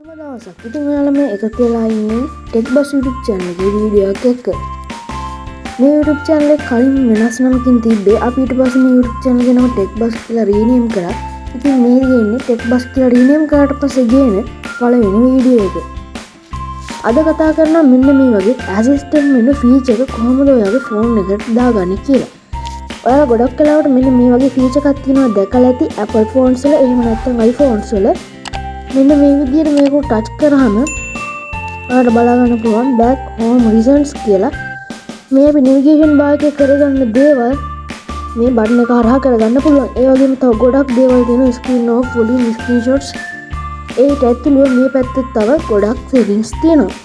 සුබ දවසක්. ඉතින් ඔයාලා මේ එකතු වෙලා ඉන්නේ ටෙක් බස් YouTube channel එකේ වීඩියෝ එකක් එක්ක. මේ YouTube channel එක කලින් වෙනස් නමකින් තිබ්බේ. අපි ඊට පස්සේ මේ YouTube channel එක නම ටෙක් බස් කියලා රීනේම් කරා. ඉතින් මේ ගේන්නේ ටෙක් බස් කියලා රීනේම් කරාට පස්සේ ගේන පළවෙනි වීඩියෝ එක. අද කතා කරනවා මෙන්න මේ වගේ assistant menu feature එක කොහොමද ඔයාගේ phone එකට දාගන්නේ කියලා. ඔයාලා ගොඩක් කලාවට මෙන්න මේ වගේ feature එකක් තියෙනවා දැකලා ඇති Apple phones වල එහෙම නැත්නම් iPhones වල. මෙන්න මේ විදිහට මේක ටච් කරාම ඔයාලට බලා ගන්න පුළුවන් back home recents කියලා. මේ අපි navigation bar එකේ කරගන්න දේවල් මේ බටන් එක හරහා කරගන්න පුළුවන්. ඒ වගේම තව ගොඩක් දේවල් තියෙනවා screen off, volume, screenshots. ඒට ඇතුළුව මේ පැත්තේ තව ගොඩක් settings තියෙනවා.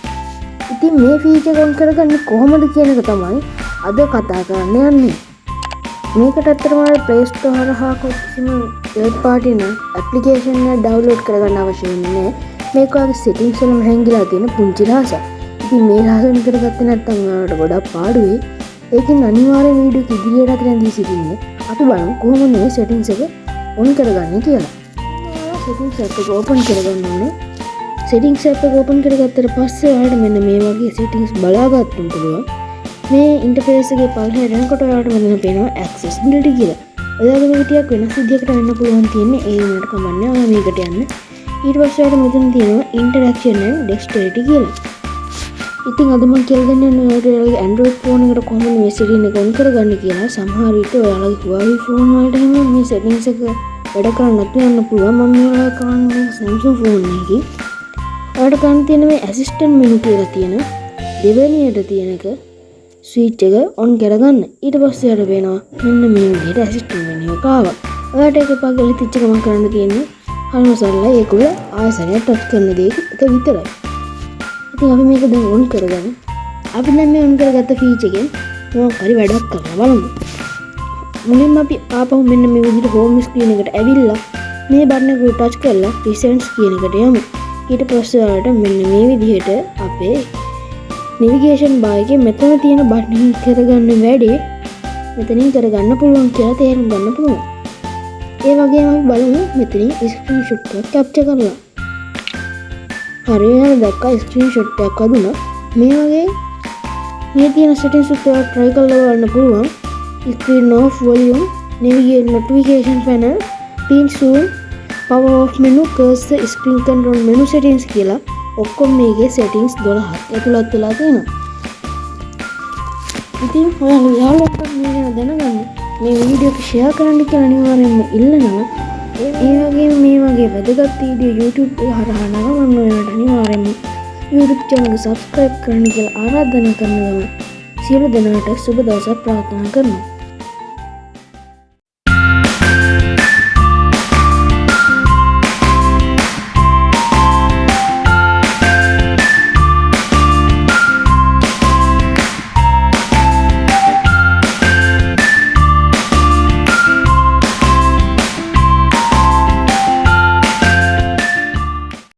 ඉතින් මේ feature එක on කරගන්නේ කොහොමද කියන එක තමයි අද කතා කරන්න යන්නේ. මේකට ඇත්තටම Play Store හරහා කිසිම third party application එක download කරගන්න අවශ්‍ය වෙන්නේ නැහැ. මේක ඔයාගේ settings වලම හැංගිලා තියෙන පුංචි රහසක්. ඉතින් මේ රහස වෙන කරගත්තේ නැත්නම් ඔයාලට ගොඩක් පාඩුයි. ඒකින් අනිවාර්යෙන් වීඩියෝ එක ඉදිරියට අතරින් දී සිටින්නේ. අපි බලමු කොහොමද මේ settings එක on කරගන්නේ කියලා. settings app එක open කරගන්න ඕනේ. settings app එක open කරගත්තට පස්සේ ඔයාලට මෙන්න මේ වගේ settings බලා ගන්න පුළුවන්. මේ ඉන්ටර්ෆේස් එකේ පල්ලෙහාට යනකොට ඔයාලට මෙතන පේනවා accessibility කියලා. ඔයාලගේ මේ ටිකක් වෙනස් විදිහකට වෙන්න පුළුවන් තියෙන්නේ. ඒ වුණාට කමන්නේ ඔයා මේකට යන්න. ඊට පස්සේ ඔයාලට මෙතන තියෙනවා interaction and dexterity කියලා. ඉතින් අද මම කියලා දෙන්නේ ඔයාලගේ Android phone එකට කොහොමද මේ setting එක on කරගන්නේ කියලා. සමහර විට ඔයාලගේ Huawei phone වලට එහෙම මේ settings එක වැඩ කරන්නේ නැතුව යන්න පුළුවන්. මම ඔයාලට කරන්නේ Samsung phone එකේ. ඔයාලට ගන්න තියෙන මේ assistant menu කියලා තියෙන දෙවෙනියට තියෙන එක ස්විච් එක on කරගන්න. ඊට පස්සේ ඔයාලට වෙනවා මෙන්න මේ විදිහට assistant menu එක ආවා. ඔයාලට ඒක පගල තිච්ච ගමන් කරන්න තියෙන්නේ හල්මසල්ලා ඒක උඩ ආයසරයක් ටච් කරන දේ එක විතරයි. ඉතින් අපි මේක දැන් on කරගන්න. අපි දැන් මේ on කරගත්ත feature එකෙන් මොකක් හරි වැඩක් කරලා බලමු. මුලින්ම අපි ආපහු මෙන්න මේ විදිහට home screen එකට ඇවිල්ලා මේ බටන් එක උඩ ටච් කරලා presents කියන එකට යමු. ඊට පස්සේ ඔයාලට මෙන්න මේ විදිහට අපේ navigation bar එකේ මෙතන තියෙන බටන් කරගන්න වැඩේ මෙතනින් කරගන්න පුළුවන් කියලා තේරුම් ගන්න පුළුවන්. ඒ වගේම අපි බලමු මෙතනින් screenshot එකක් capture කරලා. හරියට දැක්කා screenshot එකක් වදුනා. මේ වගේ මේ තියෙන settings එක try කරලා බලන්න පුළුවන්. screen off, volume, navigate, notification panel, pin zoom, power off menu, cursor, screen control menu settings කියලා ඔක්කොම මේකේ settings 12ක් ඇතුළත් වෙලා තියෙනවා. ඉතින් ඔයාලා යාළුවන්ට මේ ගැන දැනගන්න මේ වීඩියෝ එක share කරන්න කියලා අනිවාර්යෙන්ම ඉල්ලනවා. ඒ වගේම මේ වගේ වැදගත් වීඩියෝ YouTube එක හරහා නරඹන්න ඔයාලට අනිවාර්යෙන්ම YouTube channel එක subscribe කරන්න කියලා ආරාධනා කරනවා. සියලු දෙනාට සුබ දවසක් ප්‍රාර්ථනා කරනවා.